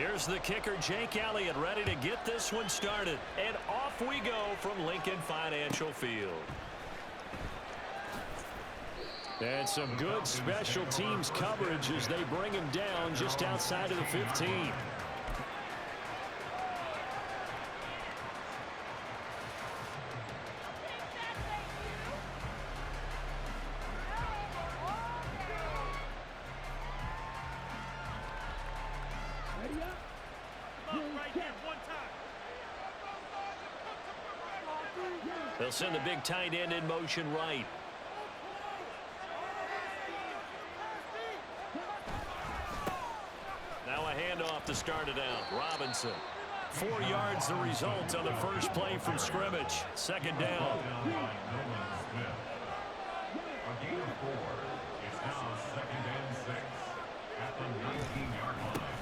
Here's the kicker, Jake Elliott, ready to get this one started. And off we go from Lincoln Financial Field. And some good special teams coverage as they bring him down just outside of the 15. They'll send the big tight end in motion right. Now a handoff to start it out. Robinson. 4 yards the result on the first play from scrimmage. Second down.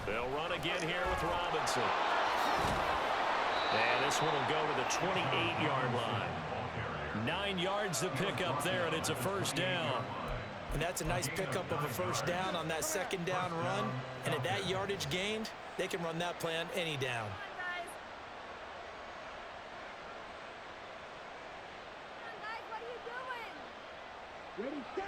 They'll run again here with Robinson. And this one will go to the 28-yard line. 9 yards to pick up there, and it's a first down. And that's a nice pickup of a first down on that second down run. And at that yardage gained, they can run that play on any down. Ready, set.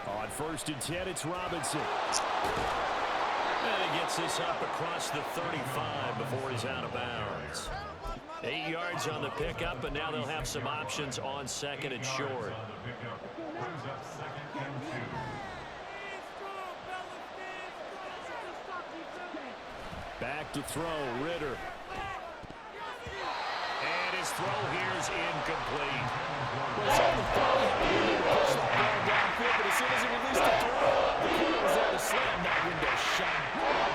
On 1st and 10, it's Robinson. And he gets this up across the 35 before he's out of bounds. 8 yards on the pickup, and now they'll have some options on second and short. Back to throw, Ritter. And his throw here is incomplete. Well, certainly thought he had a window to push the ball downfield, but as soon as he released the throw, the corner was there to slam that window shut.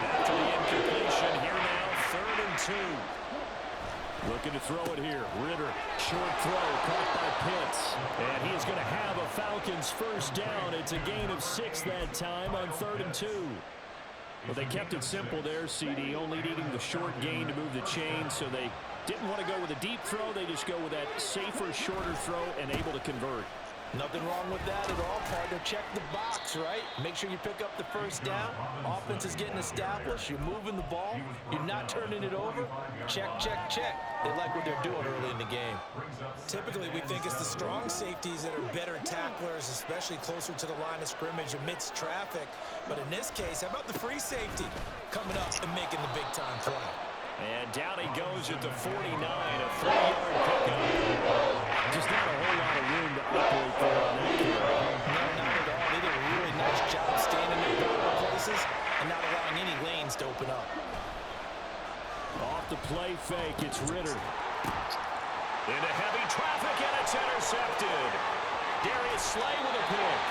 Back to the incompletion here now, 3rd and 2. Looking to throw it here. Ritter, short throw, caught by Pitts. And he is going to have a Falcons first down. It's a gain of 6 that time on 3rd and 2. Well, they kept it simple there, CD, only needing the short gain to move the chain, so they didn't want to go with a deep throw. They just go with that safer, shorter throw and able to convert. Nothing wrong with that at all, partner. Check the box, right? Make sure you pick up the first down. Offense is getting established. You're moving the ball. You're not turning it over. Check, check, check. They like what they're doing early in the game. Typically, we think it's the strong safeties that are better tacklers, especially closer to the line of scrimmage amidst traffic. But in this case, how about the free safety coming up and making the big-time play? And down he goes at the 49, a 3-yard pickup. Just not a whole lot of room to operate there on that carry. No, not at all. They did a really nice job standing in vertical places and not allowing any lanes to open up. Off the play fake, it's Ritter. Into heavy traffic, and it's intercepted. Darius Slay with a pick.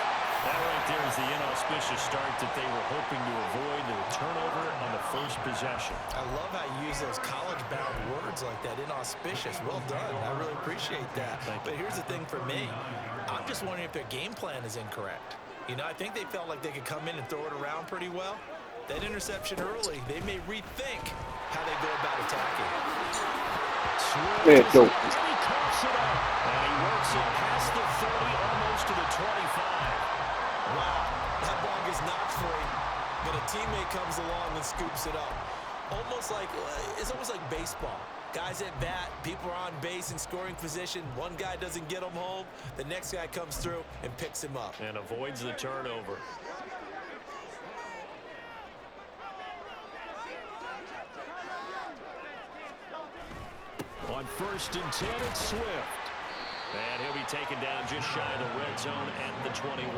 That right there is the inauspicious start that they were hoping to avoid, the turnover on the first possession. I love how you use those college-bound words like that, inauspicious. Well done. I really appreciate that. But here's the thing for me. I'm just wondering if their game plan is incorrect. You know, I think they felt like they could come in and throw it around pretty well. That interception early, they may rethink how they go about attacking. And he cuts it up. And he works it past the 30, almost to the 25. Wow, that ball gets knocked free, but a teammate comes along and scoops it up. It's almost like baseball. Guys at bat, people are on base in scoring position. One guy doesn't get him home. The next guy comes through and picks him up. And avoids the turnover. On 1st and 10, it's Swift. And he'll be taken down just shy of the red zone at the 21.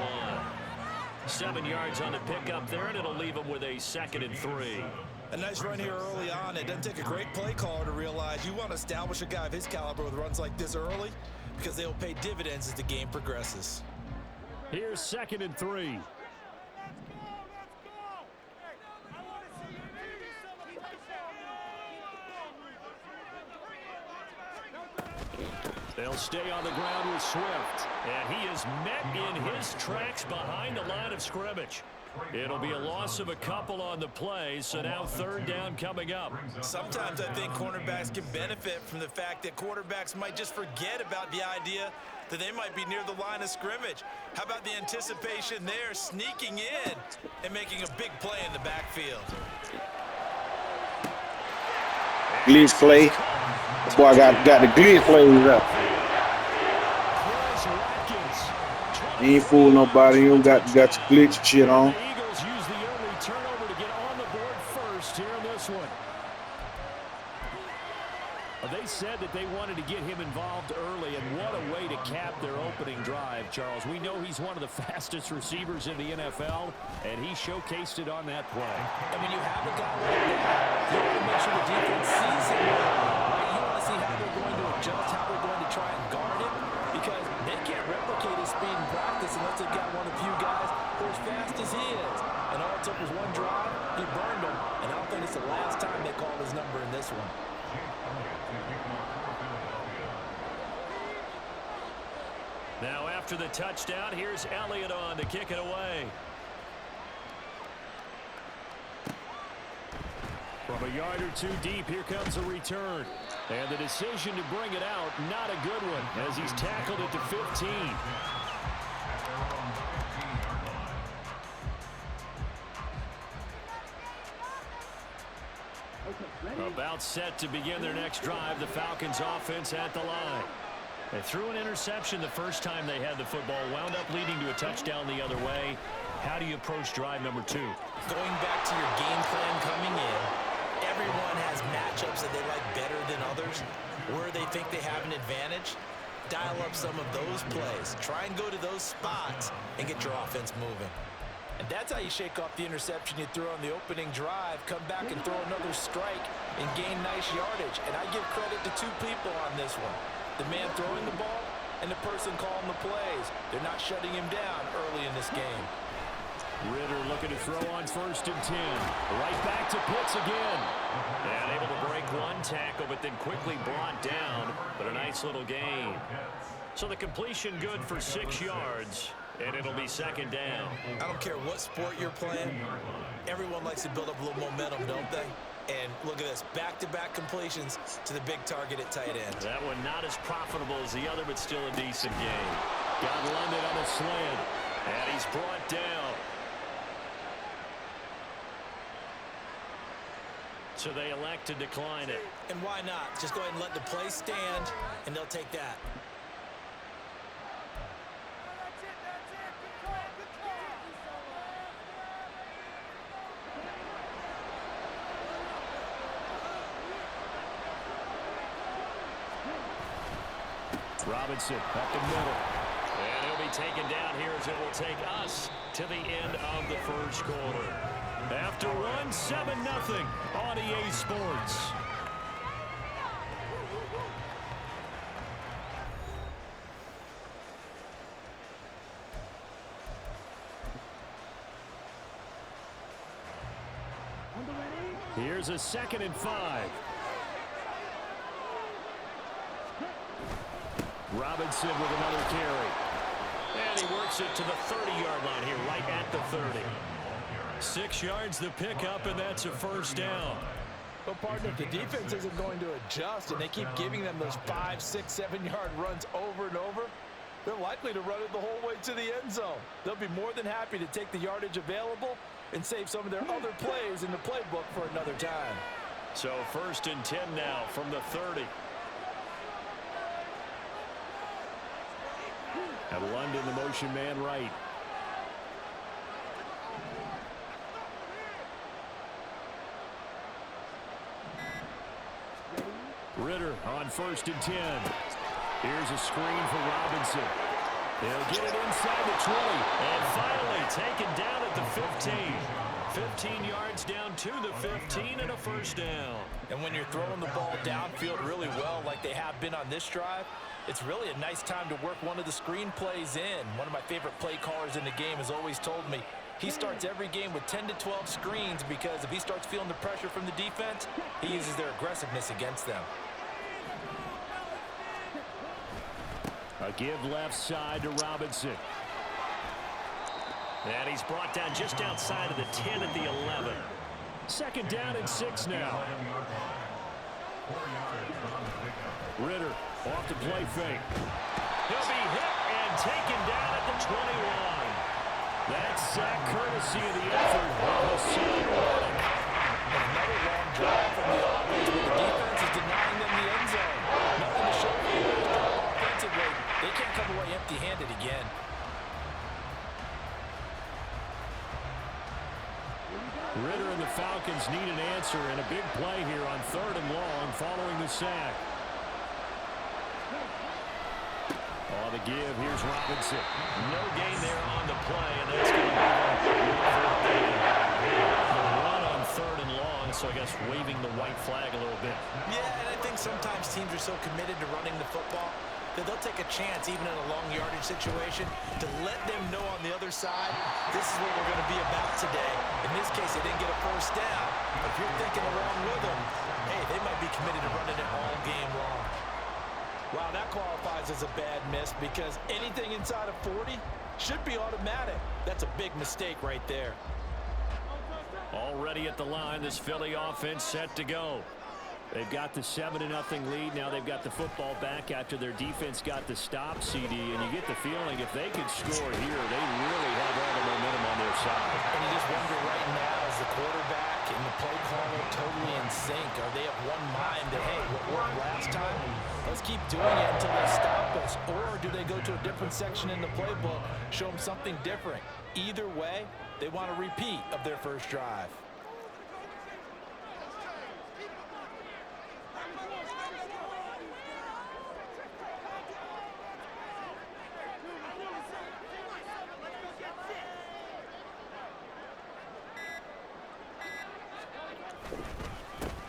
7 yards on the pickup there, and it'll leave him with a 2nd and 3. A nice run here early on. It doesn't take a great play caller to realize you want to establish a guy of his caliber with runs like this early because they'll pay dividends as the game progresses. Here's 2nd and 3. They'll stay on the ground with Swift. And he is met in his tracks behind the line of scrimmage. It'll be a loss of a couple on the play, so now 3rd down coming up. Sometimes I think cornerbacks can benefit from the fact that quarterbacks might just forget about the idea that they might be near the line of scrimmage. How about the anticipation there, sneaking in and making a big play in the backfield? Glitch play. That's why I got the glitch plays up. You ain't fool nobody. You don't got your glitch shit on. The Eagles use the early turnover to get on the board first here in this one. They said that they wanted to get him involved early, and what a way to cap their opening drive, Charles. We know he's one of the fastest receivers in the NFL, and he showcased it on that play. I mean, you have a guy like that. You want to make sure the defense sees him. Right? You want to see how they're going to adjust, how they're going to try and guard him, because they can't replicate his speed in practice unless they've got one of the few guys who are as fast as he is. And all it took was one drive. He burned him, and I don't think it's the last time they called his number in this one. Now after the touchdown, here's Elliott on to kick it away. From a yard or two deep, here comes a return. And the decision to bring it out, not a good one, as he's tackled at the 15. About set to begin their next drive, the Falcons offense at the line. They threw an interception the first time they had the football, wound up leading to a touchdown the other way. How do you approach drive number 2? Going back to your game plan coming in, everyone has matchups that they like better than others, where they think they have an advantage. Dial up some of those plays. Try and go to those spots and get your offense moving. And that's how you shake off the interception you threw on the opening drive. Come back and throw another strike and gain nice yardage. And I give credit to two people on this one. The man throwing the ball and the person calling the plays. They're not shutting him down early in this game. Ritter looking to throw on 1st and 10. Right back to Pitts again. And able to break one tackle, but then quickly brought down. But a nice little gain. So the completion good for 6 yards. And it'll be 2nd down. I don't care what sport you're playing. Everyone likes to build up a little momentum, don't they? And look at this, back-to-back completions to the big target at tight end. That one not as profitable as the other, but still a decent game. Got London on a slant. And he's brought down. So they elect to decline it. And why not? Just go ahead and let the play stand, and they'll take that. Robinson up the middle. And he'll be taken down here as it will take us to the end of the first quarter. After one, 7-0 on EA Sports. Here's a 2nd and 5. Robinson with another carry. And he works it to the 30-yard line here, right at the 30. 6 yards the pickup, and that's a 1st down. Well, partner, if the defense isn't going to adjust and they keep giving them those 5, 6, 7-yard runs over and over, they're likely to run it the whole way to the end zone. They'll be more than happy to take the yardage available and save some of their other plays in the playbook for another time. So 1st and 10 now from the 30. And London, the motion man right. Ritter on 1st and 10. Here's a screen for Robinson. He'll get it inside the 20. And finally taken down at the 15. 15 yards down to the 15 and a 1st down. And when you're throwing the ball downfield really well like they have been on this drive, it's really a nice time to work one of the screen plays in. One of my favorite play callers in the game has always told me he starts every game with 10 to 12 screens because if he starts feeling the pressure from the defense, he uses their aggressiveness against them. A give left side to Robinson. And he's brought down just outside of the 10 at the 11. 2nd down and 6 now. Ritter off the play fake. He'll be hit and taken down at the 21. That sack courtesy of the effort of Hassan Reddick. Another long drive from the offense where the defense is denying them the end zone. Nothing to show for the offensively. They can't come away empty-handed again. Ritter and the Falcons need an answer, and a big play here on 3rd and long following the sack. On the give, here's Robinson. No gain there on the play, and that's going to be a run on 3rd and long, so I guess waving the white flag a little bit. Yeah, and I think sometimes teams are so committed to running the football that they'll take a chance, even in a long yardage situation, to let them know on the other side, this is what we're going to be about today. In this case, they didn't get a first down. But if you're thinking along with them, hey, they might be committed to running it all game long. Wow, that qualifies as a bad miss because anything inside of 40 should be automatic. That's a big mistake right there. Already at the line, this Philly offense set to go. They've got the 7-0 lead. Now they've got the football back after their defense got the stop, CD. And you get the feeling if they could score here, they really have all the momentum on their side. And you just wonder right now, is the quarterback and the play caller totally in sync? Are they of one mind that, hey, what worked last time, let's keep doing it until they stop us? Or do they go to a different section in the playbook, show them something different? Either way, they want a repeat of their first drive.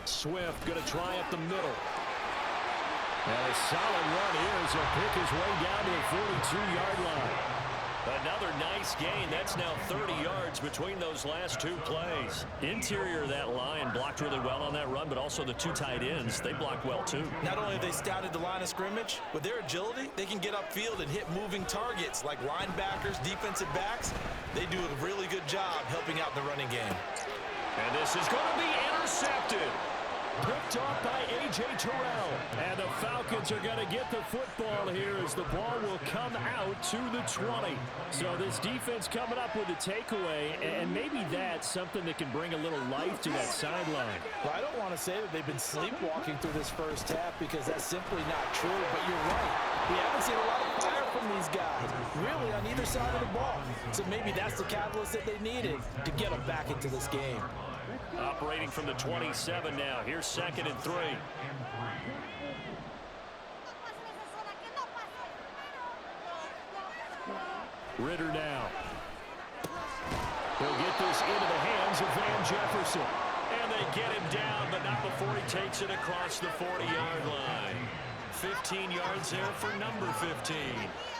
Swift going to try up the middle. And a solid run here as he'll pick his way down to the 42-yard line. Another nice gain. That's now 30 yards between those last two plays. Interior of that line blocked really well on that run, but also the two tight ends, they blocked well too. Not only have they scouted the line of scrimmage, with their agility, they can get upfield and hit moving targets like linebackers, defensive backs. They do a really good job helping out in the running game. And this is going to be intercepted. Picked off by A.J. Terrell. And the Falcons are going to get the football here as the ball will come out to the 20. So this defense coming up with a takeaway, and maybe that's something that can bring a little life to that sideline. Well, I don't want to say that they've been sleepwalking through this first half because that's simply not true, but you're right. We haven't seen a lot of fire from these guys, really, on either side of the ball. So maybe that's the catalyst that they needed to get them back into this game. Operating from the 27 now. Here's 2nd and 3. Ritter now. He'll get this into the hands of Van Jefferson. And they get him down, but not before he takes it across the 40-yard line. 15 yards there for number 15.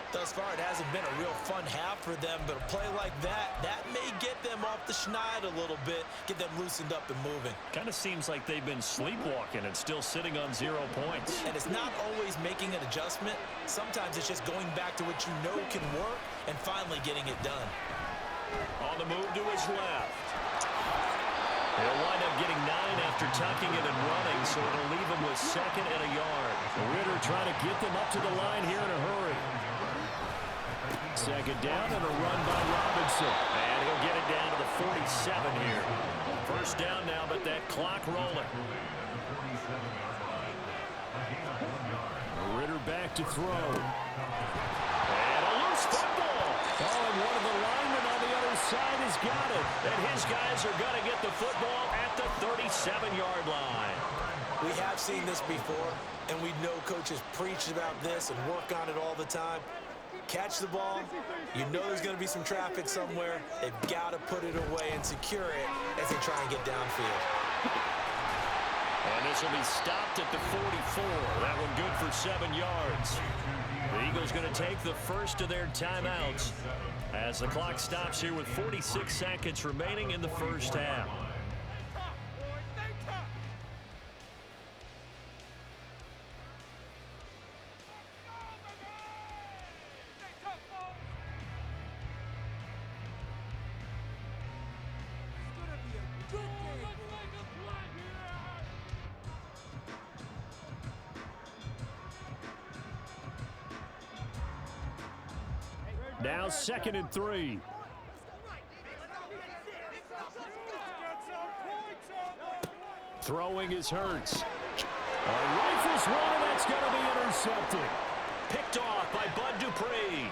Thus far, it hasn't been a real fun half for them, but a play like that may get them off the schneid a little bit, get them loosened up and moving. Kind of seems like they've been sleepwalking and still sitting on 0 points. And it's not always making an adjustment. Sometimes it's just going back to what you know can work and finally getting it done. On the move to his left. He'll wind up getting 9 after tucking it and running, so it'll leave him with 2nd and a yard. Ritter trying to get them up to the line here in a hurry. 2nd down and a run by Robinson. And he'll get it down to the 47 here. First down now, but that clock rolling. Ritter back to throw. And a loose football. Oh, and one of the linemen on the other side has got it. And his guys are going to get the football at the 37-yard line. We have seen this before, and we know coaches preach about this and work on it all the time. Catch the ball. You know there's going to be some traffic somewhere. They've got to put it away and secure it as they try and get downfield. And this will be stopped at the 44. That one good for 7 yards. The Eagles going to take the first of their timeouts as the clock stops here with 46 seconds remaining in the first half. Now 2nd and 3. Throwing is Hurts. Rifles one, and that's going to be intercepted. Picked off by Bud Dupree.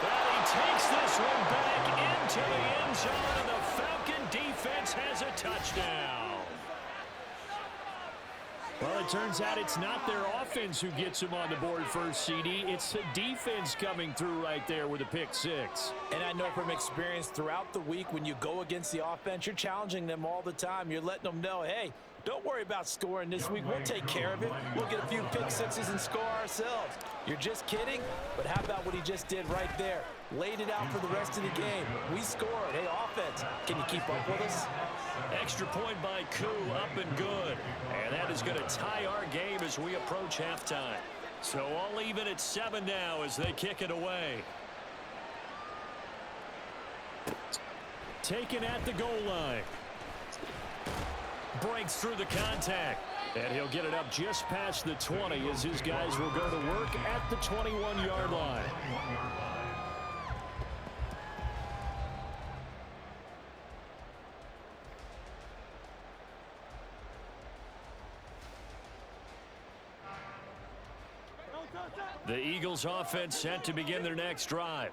Well, he takes this one back into the end zone, and the Falcon defense has a touchdown. Well, it turns out it's not their offense who gets them on the board first, CD. It's the defense coming through right there with a pick six. And I know from experience throughout the week, when you go against the offense, you're challenging them all the time. You're letting them know, hey, don't worry about scoring this week. We'll take care of it. We'll get a few pick sixes and score ourselves. You're just kidding? But how about what he just did right there? Laid it out for the rest of the game. We scored. Hey, offense, can you keep up with us? Extra point by Koo, up and good. And that is going to tie our game as we approach halftime. So all even at 7 now as they kick it away. Taken at the goal line. Breaks through the contact. And he'll get it up just past the 20 as his guys will go to work at the 21-yard line. The Eagles offense set to begin their next drive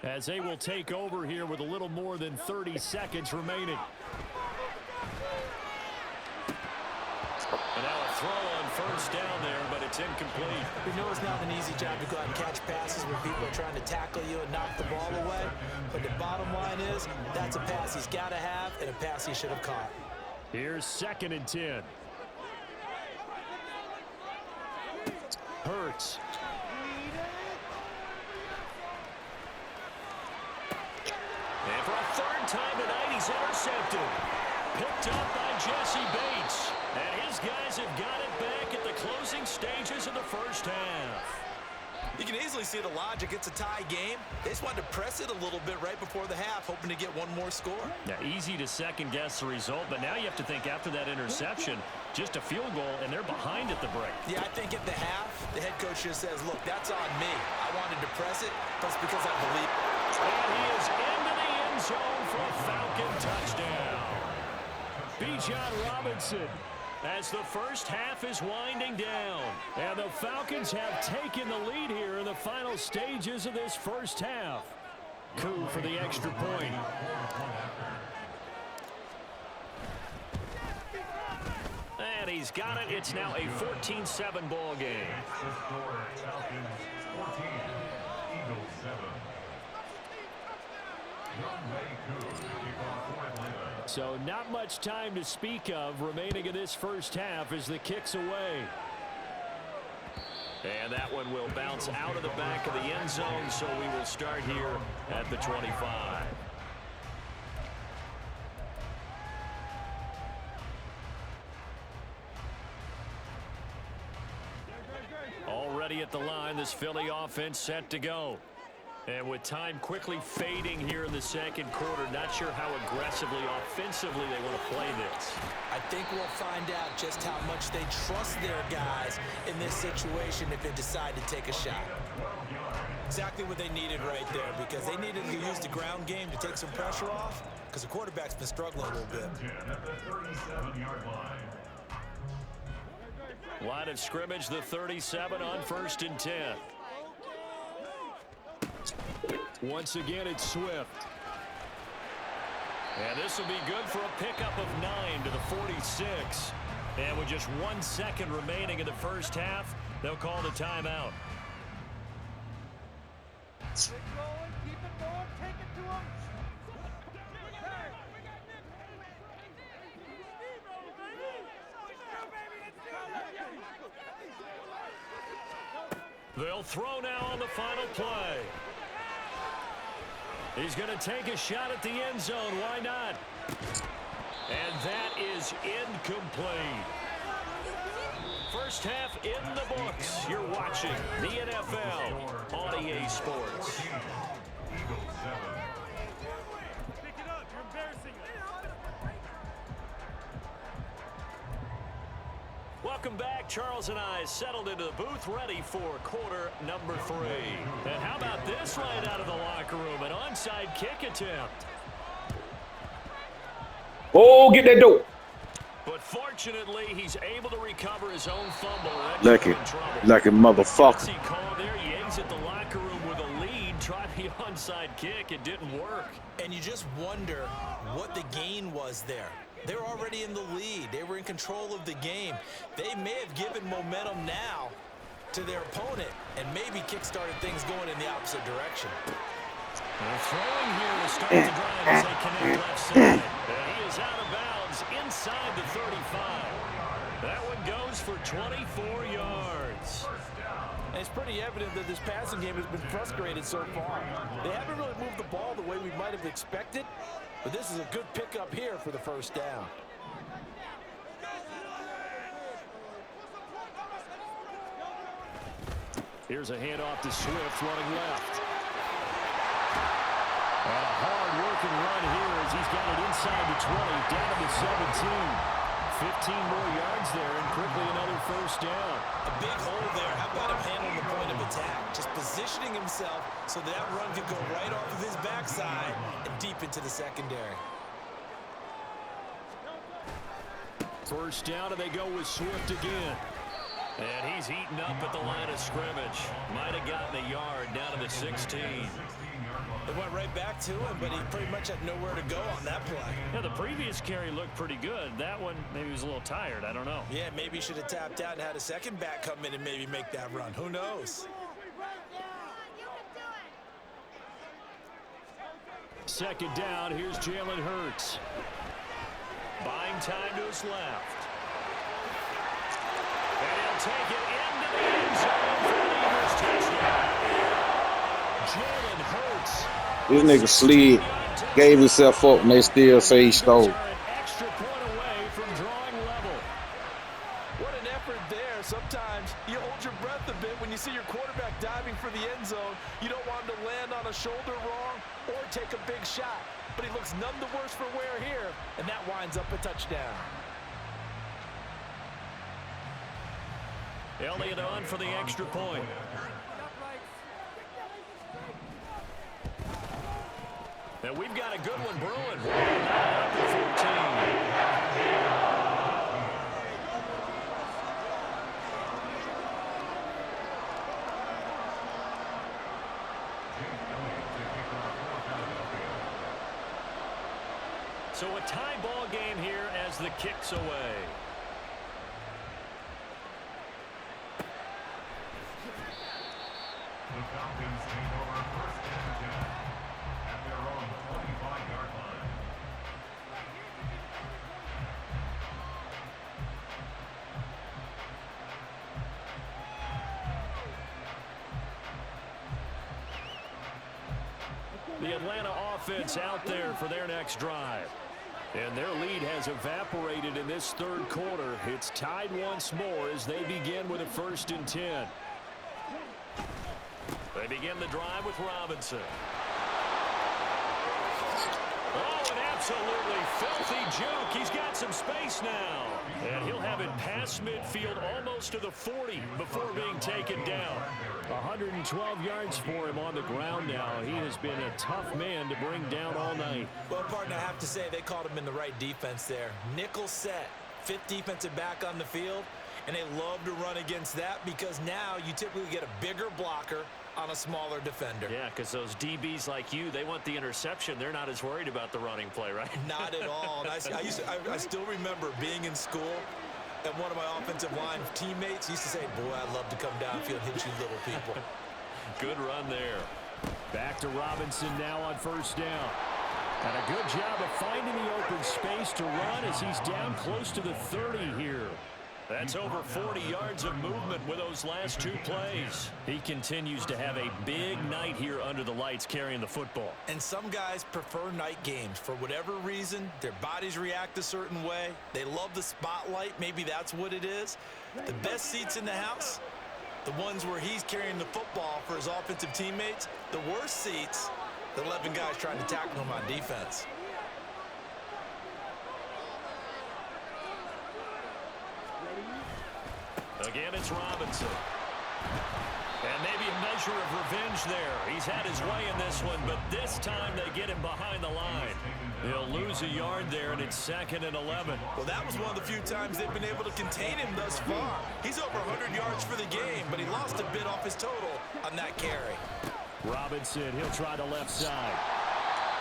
as they will take over here with a little more than 30 seconds remaining. And now a throw on first down there, but it's incomplete. We know it's not an easy job to go out and catch passes when people are trying to tackle you and knock the ball away. But the bottom line is that's a pass he's got to have and a pass he should have caught. Here's 2nd and 10. Hurts. And for a third time tonight, he's intercepted. Picked up by Jesse Bates. And his guys have got it back at the closing stages of the first half. You can easily see the logic. It's a tie game. They just wanted to press it a little bit right before the half, hoping to get one more score. Now, easy to second-guess the result, but now you have to think after that interception, just a field goal, and they're behind at the break. Yeah, I think at the half, the head coach just says, look, that's on me. I wanted to press it, but it's because I believe. And he is into the end zone for a Falcon touchdown. Bijan Robinson, as the first half is winding down. And the Falcons have taken the lead here in the final stages of this first half. Koo for the extra point. And he's got it. It's now a 14-7 ball game. So not much time to speak of remaining in this first half as the kick's away. And that one will bounce out of the back of the end zone, so we will start here at the 25. Already at the line, this Philly offense set to go. And with time quickly fading here in the second quarter, not sure how aggressively, offensively they want to play this. I think we'll find out just how much they trust their guys in this situation if they decide to take a shot. Exactly what they needed right there, because they needed to use the ground game to take some pressure off, because the quarterback's been struggling a little bit. Line of scrimmage, the 37 on 1st and 10. Once again, it's Swift. And this will be good for a pickup of 9 to the 46. And with just 1 second remaining in the first half, they'll call the timeout. Keep it going, keep it going, take it to him. They'll throw now on the final play. He's going to take a shot at the end zone. Why not? And that is incomplete. First half in the books. You're watching the NFL on EA Sports. Pick it up, you're embarrassing us. Well, Welcome back. Charles and I settled into the booth ready for quarter number 3. And how about this right out of the locker room? An onside kick attempt. Oh, get that dope. But fortunately, he's able to recover his own fumble. Lucky motherfucker. He called there. You exit the locker room with a lead. Try the onside kick. It didn't work. And you just wonder what the gain was there. They're already in the lead. They were in control of the game. They may have given momentum now to their opponent and maybe kick-started things going in the opposite direction. Throwing here to start the drive as they connect left side. He is out of bounds inside the 35. That one goes for 24 yards. And it's pretty evident that this passing game has been frustrated so far. They haven't really moved the ball the way we might have expected, but this is a good pickup here for the first down. Here's a handoff to Swift running left. And a hard-working run here as he's got it inside the 20, down to the 17. 15 more yards there and quickly another first down. A big hole there. How about him handling the point of attack? Just positioning himself so that run could go right off of his backside and deep into the secondary. First down, and they go with Swift again. And he's eaten up at the line of scrimmage. Might have gotten a yard down to the 16. It went right back to him, but he pretty much had nowhere to go on that play. Yeah, the previous carry looked pretty good. That one, maybe he was a little tired. I don't know. Yeah, maybe he should have tapped out and had a second back come in and maybe make that run. Who knows? Second down, here's Jalen Hurts. Buying time to his left. And he'll take it into the end zone for the Eagles touchdown. Jalen Hurts. This nigga slid, gave himself up, and they still say he stole. An extra point away from drawing level. What an effort there. Sometimes you hold your breath a bit when you see your quarterback diving for the end zone. You don't want him to land on a shoulder wrong or take a big shot. But he looks none the worse for wear here, and that winds up a touchdown. Elliott on for the extra point. And we've got a good one brewing. Up to 14. So a tie ball game here as the kick's away. The Falcons take over first and 10 at their own 25-yard line. The Atlanta offense out there for their next drive. And their lead has evaporated in this third quarter. It's tied once more as they begin with a 1st and 10. They begin the drive with Robinson. Oh, an absolutely filthy juke. He's got some space now. And he'll have it past midfield almost to the 40 before being taken down. 112 yards for him on the ground now. He has been a tough man to bring down all night. Well, partner, I have to say they called him in the right defense there. Nickel set, 5th defensive back on the field, and they love to run against that because now you typically get a bigger blocker on a smaller defender. Yeah, because those DBs like you, they want the interception. They're not as worried about the running play, right? Not at all. And I still remember being in school, and one of my offensive line teammates used to say, boy, I'd love to come downfield and hit you little people. Good run there. Back to Robinson now on 1st down. And a good job of finding the open space to run as he's down close to the 30 here. That's over 40 yards of movement with those last 2 plays. He continues to have a big night here under the lights carrying the football. And some guys prefer night games. For whatever reason, their bodies react a certain way. They love the spotlight. Maybe that's what it is. The best seats in the house, the ones where he's carrying the football for his offensive teammates. The worst seats, the 11 guys trying to tackle him on defense. Again, it's Robinson. And maybe a measure of revenge there. He's had his way in this one, but this time they get him behind the line. He'll lose a yard there, and it's 2nd and 11. Well, that was one of the few times they've been able to contain him thus far. He's over 100 yards for the game, but he lost a bit off his total on that carry. Robinson, he'll try the left side.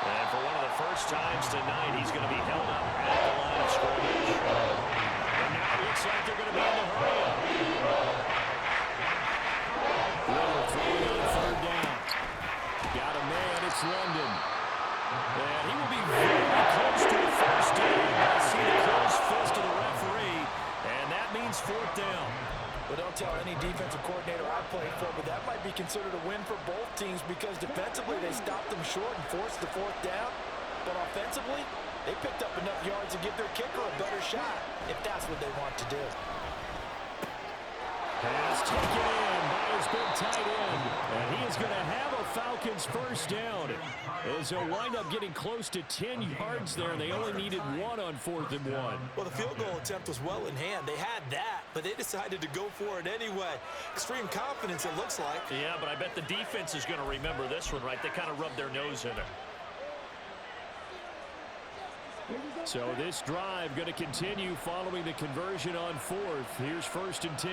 And for one of the first times tonight, he's going to be held up at the line of scrimmage. And now it looks like they're going to be in the hurry-up. Ritter throwing on 3rd down. Got a man, it's London. And he will be very close to a first down. I see the closed fist of the referee, and that means 4th down. Well, don't tell any defensive coordinator I played for, but that might be considered a win for both teams because defensively they stopped them short and forced the 4th down. But offensively, they picked up enough yards to give their kicker a better shot if that's what they want to do. Pass taken in by his big tight end. And he is going to have a Falcons first down. As he'll wind up getting close to 10 yards there, and they only needed 1 on 4th and 1. Well, the field goal attempt was well in hand. They had that, but they decided to go for it anyway. Extreme confidence, it looks like. Yeah, but I bet the defense is going to remember this one, right? They kind of rubbed their nose in it. So this drive going to continue following the conversion on 4th. Here's 1st and 10.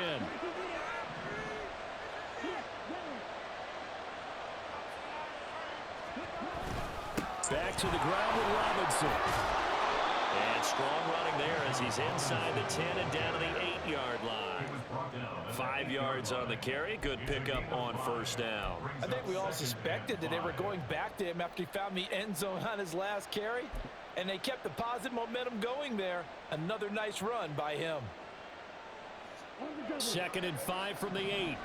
Back to the ground with Robinson. And strong running there as he's inside the 10 and down to the 8-yard line. 5 yards on the carry. Good pickup on 1st down. I think we all suspected that they were going back to him after he found the end zone on his last carry. And they kept the positive momentum going there. Another nice run by him. 2nd and 5 from the 8.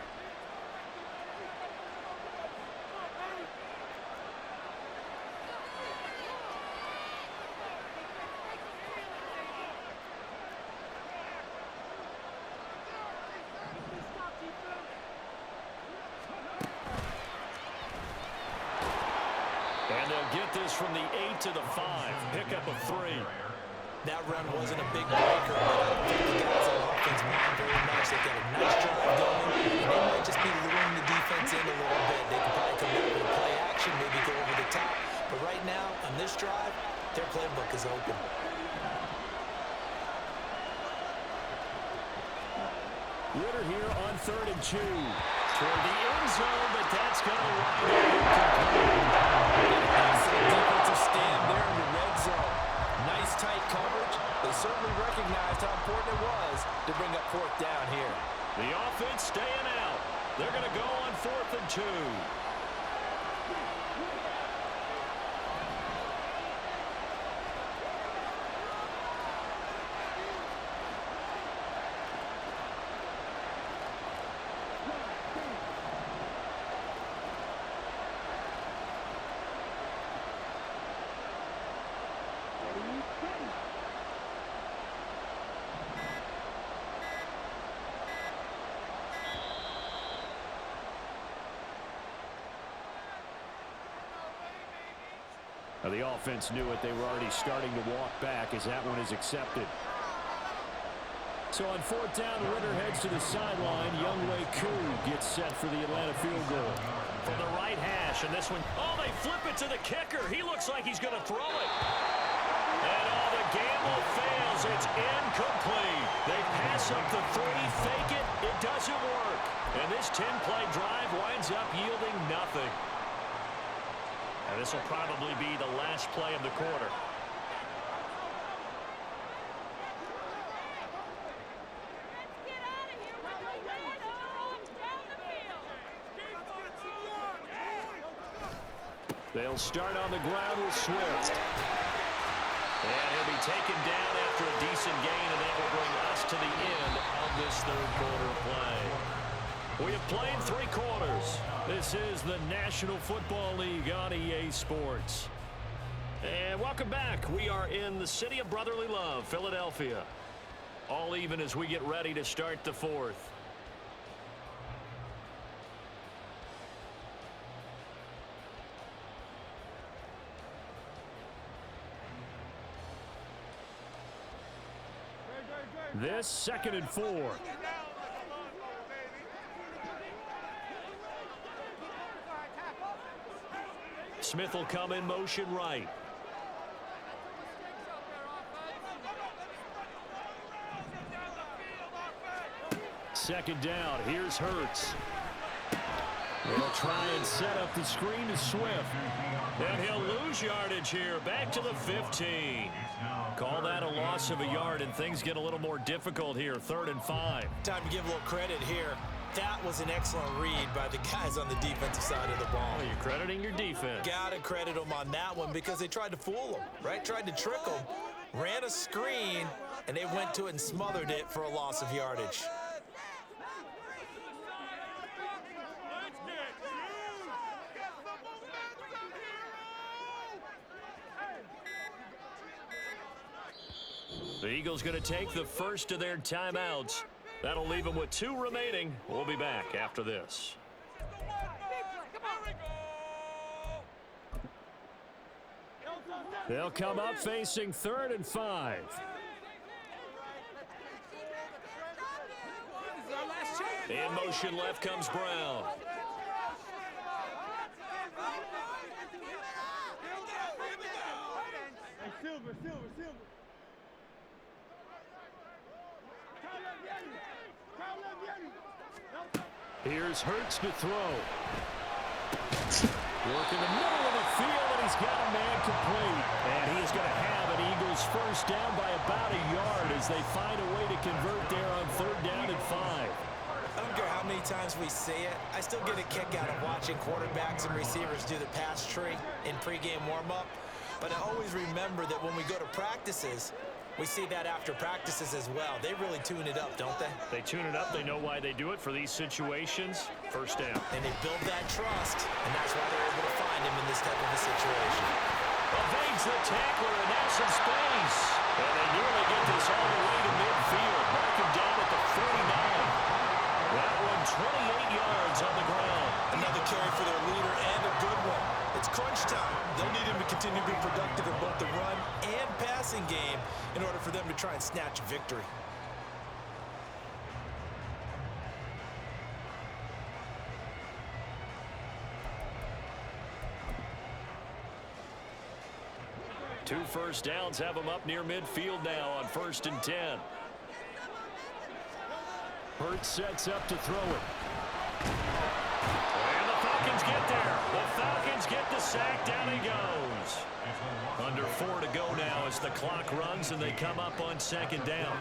And they'll get this from the 8 to the 5. Pickup of 3. That run wasn't a big breaker, but I don't think the guys on offense mind very much. They've got a nice drive going, and they might just be luring the defense in a little bit. They can probably come out with play action, maybe go over the top. But right now, on this drive, their playbook is open. Ritter here on 3rd and 2. Toward the end zone, but that's going to wind up incomplete. Nice defensive stand there in the red zone. Nice tight coverage. They certainly recognized how important it was to bring up 4th down here. The offense staying out. They're going to go on 4th and 2. Now the offense knew it. They were already starting to walk back as that one is accepted. So on 4th down, Ritter heads to the sideline. Younghoe Koo gets set for the Atlanta field goal. From the right hash, and this one, oh, they flip it to the kicker. He looks like he's going to throw it. And the gamble fails. It's incomplete. They pass up the 3, fake it. It doesn't work. And this 10-play drive winds up yielding nothing. And this will probably be the last play of the quarter. They'll start on the ground with Swift. And he'll be taken down after a decent gain, and that will bring us to the end of this 3rd quarter play. We have played 3 quarters. This is the National Football League on EA Sports. And welcome back. We are in the city of brotherly love, Philadelphia. All even as we get ready to start the 4th. This 2nd and 4. Smith will come in motion right. Second down. Here's Hurts. They'll try and set up the screen to Swift. And he'll lose yardage here. Back to the 15. Call that a loss of a yard, and things get a little more difficult here. 3rd and 5. Time to give a little credit here. That was an excellent read by the guys on the defensive side of the ball. Oh, you're crediting your defense. Gotta credit them on that one because they tried to fool them, right? Tried to trick them, ran a screen, and they went to it and smothered it for a loss of yardage. The Eagles going to take the first of their timeouts. That'll leave them with 2 remaining. We'll be back after this. They'll come up facing 3rd and 5. In motion left comes Brown. Silver. Here's Hurts to throw. Work in the middle of the field, and he's got a man complete. And he is going to have an Eagles first down by about a yard as they find a way to convert there on 3rd down and 5. I don't care how many times we say it, I still get a kick out of watching quarterbacks and receivers do the pass tree in pregame warm-up. But I always remember that when we go to practices, we see that after practices as well. They really tune it up, don't they? They tune it up. They know why they do it for these situations. First down. And they build that trust, and that's why they're able to find him in this type of a situation. Evades the tackler, and now some space. And they nearly get this all the way to midfield. Mark him down at the 49. That one 28 yards on the ground. Another carry for their leader and a good one. It's crunch time. They'll need him to continue to be productive in both the run and passing game in order for them to try and snatch a victory. Two first downs have them up near midfield now on 1st and 10. Hurts sets up to throw it. And the Falcons get there. The Falcons get the sack. Down he goes. Under 4 to go now as the clock runs and they come up on 2nd down.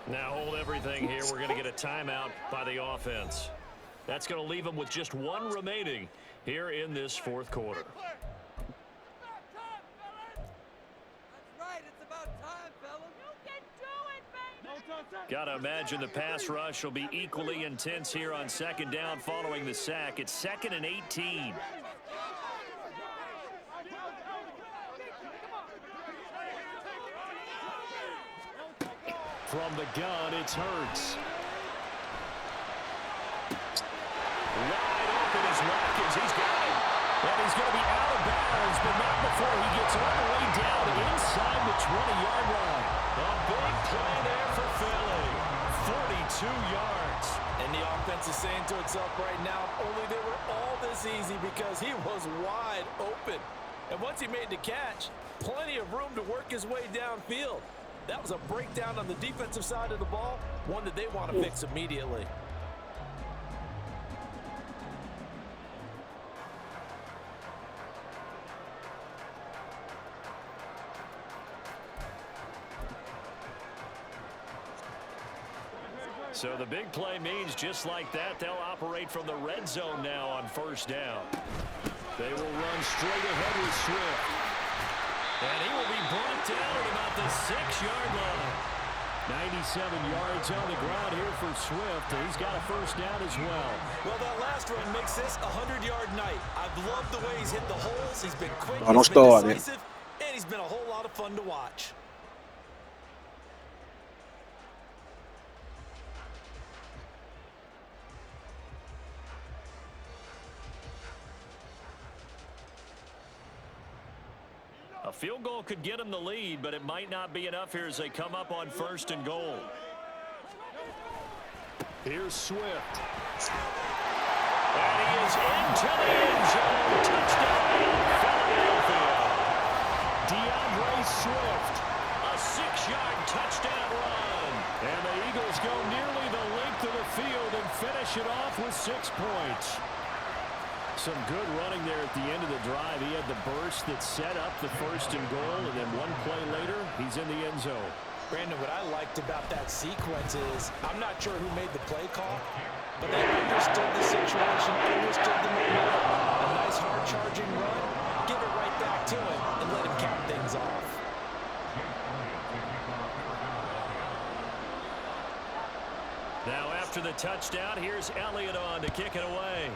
Now hold everything here. We're going to get a timeout by the offense. That's going to leave them with just 1 remaining here in this 4th quarter. Got to imagine the pass rush will be equally intense here on 2nd down following the sack. It's 2nd and 18. From the gun, it's Hurts. Wide open is Watkins. He's got him. And he's going to be out of bounds, but not before he gets all the way down inside the 20-yard line. A big play there for Philly. 42 yards. And the offense is saying to itself right now, only they were all this easy because he was wide open. And once he made the catch, plenty of room to work his way downfield. That was a breakdown on the defensive side of the ball, one that they want to fix immediately. So the big play means just like that, they'll operate from the red zone now on 1st down. They will run straight ahead with Swift. And he will be brought down at about the 6-yard line. 97 yards on the ground here for Swift. He's got a first down as well. Well, that last run makes this a 100-yard night. I've loved the way he's hit the holes. He's been quick, don't he's start, been decisive, and he's been a whole lot of fun to watch. A field goal could get them the lead, but it might not be enough here as they come up on 1st and goal. Here's Swift. And he is into the end zone. Touchdown, Philadelphia. DeAndre Swift, a 6-yard touchdown run. And the Eagles go nearly the length of the field and finish it off with 6 points. Some good running there at the end of the drive. He had the burst that set up the 1st and goal, and then one play later, he's in the end zone. Brandon, what I liked about that sequence is I'm not sure who made the play call, but they understood the situation, understood the momentum. A nice hard-charging run, give it right back to him, and let him cap things off. Now after the touchdown, here's Elliott on to kick it away.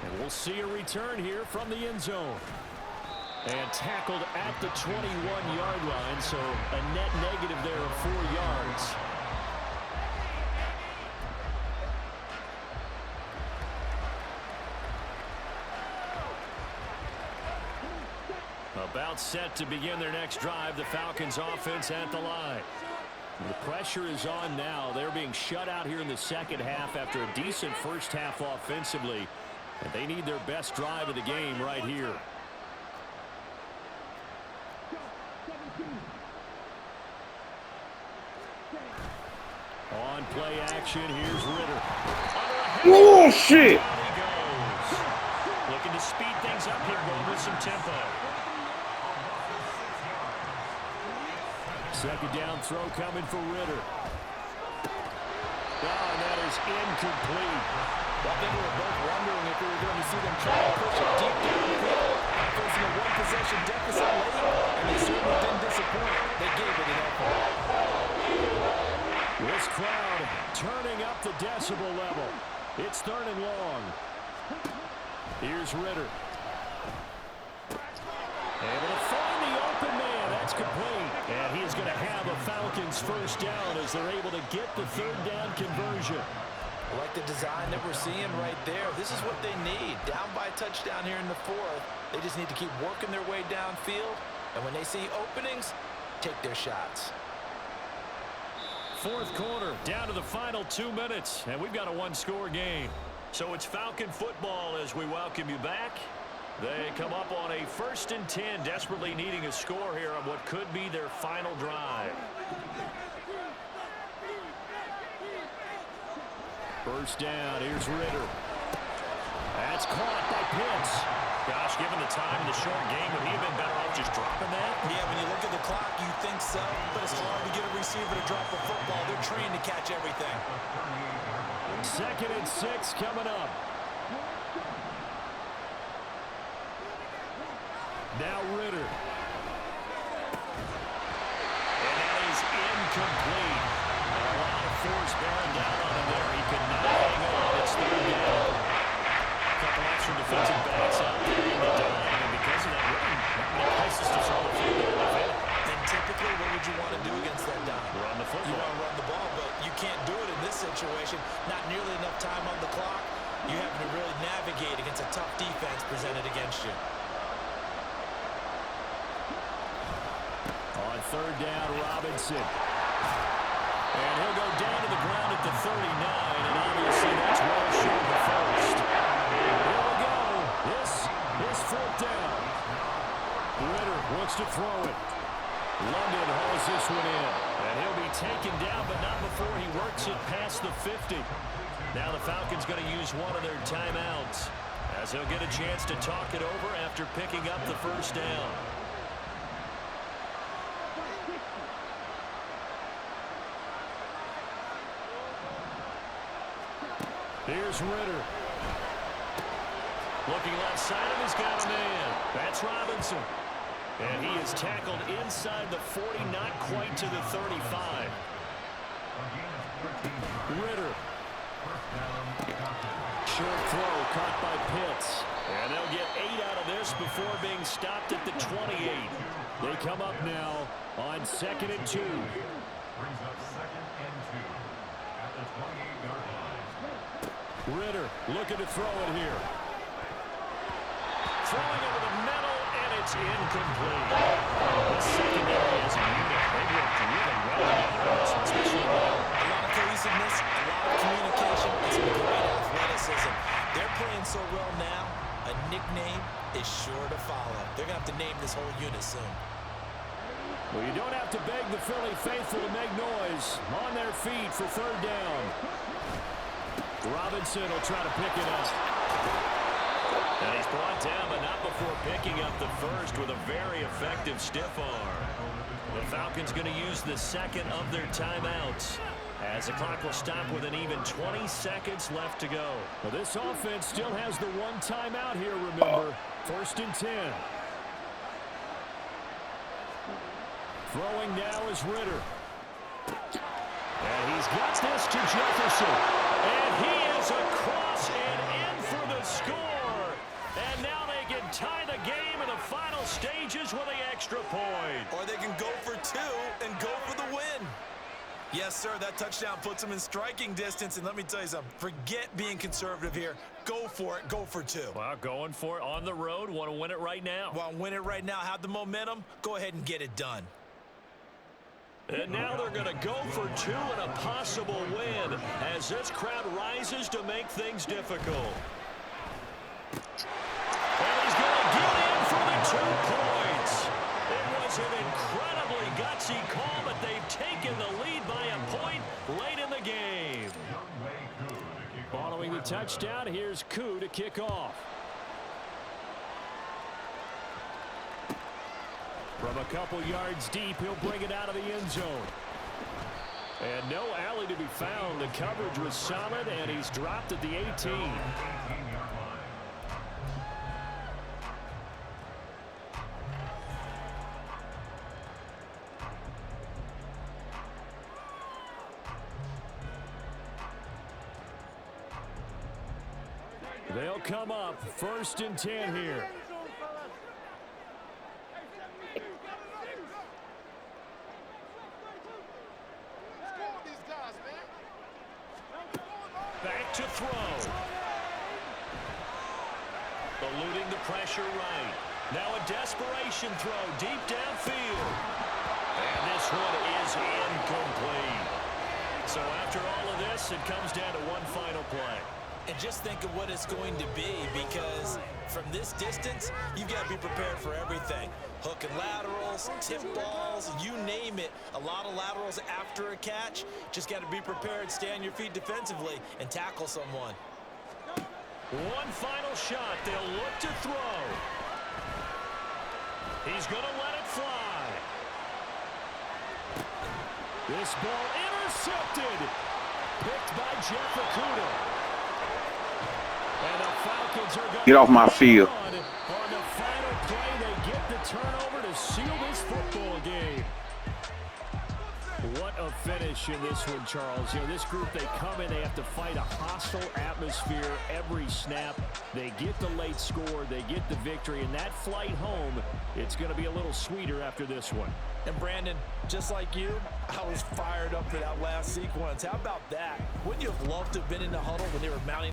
And we'll see a return here from the end zone. And tackled at the 21-yard line, so a net negative there of 4 yards. About set to begin their next drive, the Falcons offense at the line. The pressure is on now. They're being shut out here in the second half after a decent first half offensively. And they need their best drive of the game right here. On play action, here's Ritter. Oh, shit. Down he goes. Looking to speed things up here, going with some tempo. Second down throw coming for Ritter. And that is incomplete. I think we were both wondering if we were going to see them try to push it deep down the field, facing a one-possession deficit late, and they certainly didn't disappoint. They gave it an effort. This crowd turning up the decibel level. It's 3rd and long. Here's Ritter. Able to find the open man. That's complete. And he is going to have a Falcons first down as they're able to get the 3rd down conversion. I like the design that we're seeing right there. This is what they need. Down by a touchdown here in the 4th. They just need to keep working their way downfield. And when they see openings, take their shots. 4th quarter, down to the final 2 minutes. And we've got a 1-score game. So it's Falcon football as we welcome you back. They come up on a 1st and 10, desperately needing a score here on what could be their final drive. First down, here's Ritter. That's caught by Pitts. Gosh, given the time in the short game, would he have been better off just dropping that? Yeah, when you look at the clock, you think so, but it's hard to get a receiver to drop a football. They're trained to catch everything. 2nd and 6 coming up. Now Ritter. And that is incomplete. A lot of force bearing down on him there. He could not hang on. It's 3rd down. A couple extra defensive backs out there in the dime. And because of that, really not many places to throw the football. And typically, what would you want to do against that dime? Run the football. You want to run the ball, but you can't do it in this situation. Not nearly enough time on the clock. You have to really navigate against a tough defense presented against you. On 3rd down, Robinson. And he'll go down to the ground at the 39, and obviously that's well short of the first. Here we go. This is 4th down. Ritter wants to throw it. London hauls this one in. And he'll be taken down, but not before he works it past the 50. Now the Falcons going to use one of their timeouts, as he'll get a chance to talk it over after picking up the first down. Here's Ritter. Looking left side of he's got a man. That's Robinson. And he is tackled inside the 40, not quite to the 35. Ritter. Short throw caught by Pitts. And they'll get 8 out of this before being stopped at the 28. They come up now on 2nd and 2. Brings up 2nd and 2 at the 28-yard line. Ritter looking to throw it here. Throwing over the middle, and it's incomplete. The secondary as a unit, they worked really well especially a lot of cohesiveness, a lot of communication, and some great athleticism. They're playing so well now, a nickname is sure to follow. They're going to have to name this whole unit soon. Well, you don't have to beg the Philly faithful to make noise. On their feet for third down. Robinson will try to pick it up. And he's brought down, but not before picking up the first with a very effective stiff arm. The Falcons going to use the second of their timeouts, as the clock will stop with an even 20 seconds left to go. Well, this offense still has the one timeout here, remember. 1st and 10. Throwing now is Ritter. And he's got this to Jefferson. And he is across and in for the score. And now they can tie the game in the final stages with the extra point. Or they can go for 2 and go for the win. Yes, sir, that touchdown puts them in striking distance. And let me tell you something, forget being conservative here. Go for it, go for 2. Well, going for it on the road. Want to win it right now. Want to win it right now, have the momentum, go ahead and get it done. And now they're going to go for 2 and a possible win as this crowd rises to make things difficult. And he's going to get in for the 2 points. It was an incredibly gutsy call, but they've taken the lead by a point late in the game. Following the touchdown, here's Koo to kick off. From a couple yards deep, he'll bring it out of the end zone. And no alley to be found. The coverage was solid, and he's dropped at the 18. They'll come up 1st and 10 here. Back to throw. Eluding the pressure right. Now a desperation throw deep downfield. And this one is incomplete. So after all of this, it comes down to one final play. And just think of what it's going to be, because from this distance, you've got to be prepared for everything. Hook and laterals, tip balls, you name it. A lot of laterals after a catch. Just got to be prepared, stay on your feet defensively, and tackle someone. One final shot. They'll look to throw. He's going to let it fly. This ball intercepted. Picked by Jeff Okudah. And the Falcons are going Get off my field. on the final play. They get the turnover to seal this football game. What a finish in this one, Charles. You know, this group, they come in, they have to fight a hostile atmosphere every snap. They get the late score, they get the victory, and that flight home, it's going to be a little sweeter after this one. And Brandon, just like you, I was fired up for that last sequence. How about that? Wouldn't you have loved to have been in the huddle when they were mounting